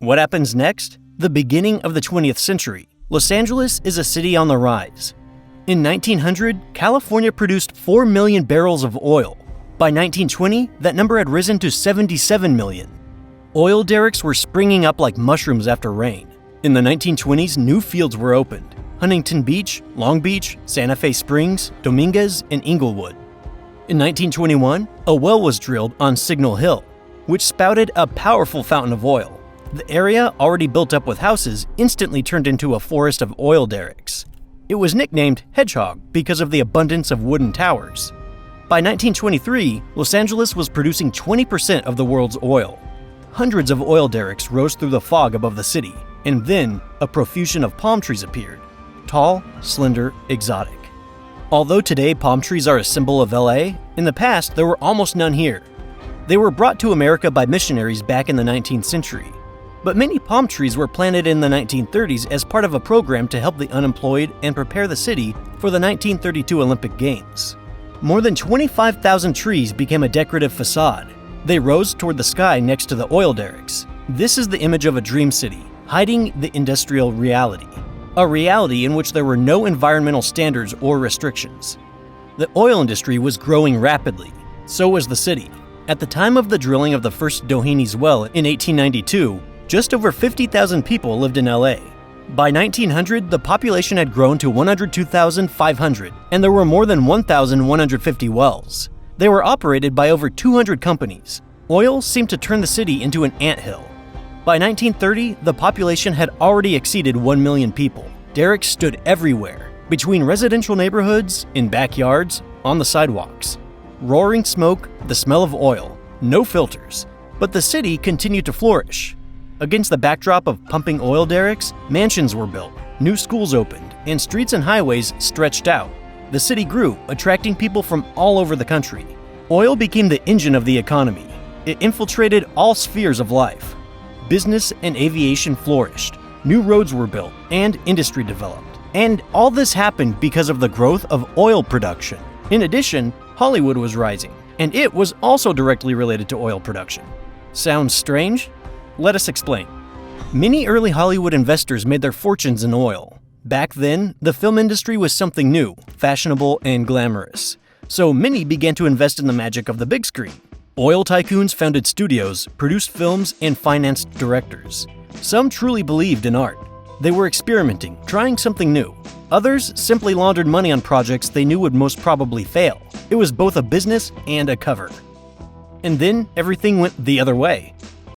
What happens next? The beginning of the 20th century. Los Angeles is a city on the rise. In 1900, California produced 4 million barrels of oil. By 1920, that number had risen to 77 million. Oil derricks were springing up like mushrooms after rain. In the 1920s, new fields were opened: Huntington Beach, Long Beach, Santa Fe Springs, Dominguez, and Inglewood. In 1921, a well was drilled on Signal Hill, which spouted a powerful fountain of oil. The area, already built up with houses, instantly turned into a forest of oil derricks. It was nicknamed Hedgehog because of the abundance of wooden towers. By 1923, Los Angeles was producing 20% of the world's oil. Hundreds of oil derricks rose through the fog above the city, and then a profusion of palm trees appeared. Tall, slender, exotic. Although today palm trees are a symbol of LA, in the past there were almost none here. They were brought to America by missionaries back in the 19th century. But many palm trees were planted in the 1930s as part of a program to help the unemployed and prepare the city for the 1932 Olympic Games. More than 25,000 trees became a decorative facade. They rose toward the sky next to the oil derricks. This is the image of a dream city, hiding the industrial reality. A reality in which there were no environmental standards or restrictions. The oil industry was growing rapidly. So was the city. At the time of the drilling of the first Doheny's well in 1892, just over 50,000 people lived in LA. By 1900, the population had grown to 102,500, and there were more than 1,150 wells. They were operated by over 200 companies. Oil seemed to turn the city into an anthill. By 1930, the population had already exceeded 1 million people. Derricks stood everywhere, between residential neighborhoods, in backyards, on the sidewalks. Roaring smoke, the smell of oil, no filters. But the city continued to flourish. Against the backdrop of pumping oil derricks, mansions were built, new schools opened, and streets and highways stretched out. The city grew, attracting people from all over the country. Oil became the engine of the economy. It infiltrated all spheres of life. Business and aviation flourished. New roads were built, and industry developed. And all this happened because of the growth of oil production. In addition, Hollywood was rising, and it was also directly related to oil production. Sounds strange? Let us explain. Many early Hollywood investors made their fortunes in oil. Back then, the film industry was something new, fashionable, and glamorous. So many began to invest in the magic of the big screen. Oil tycoons founded studios, produced films, and financed directors. Some truly believed in art. They were experimenting, trying something new. Others simply laundered money on projects they knew would most probably fail. It was both a business and a cover. And then everything went the other way.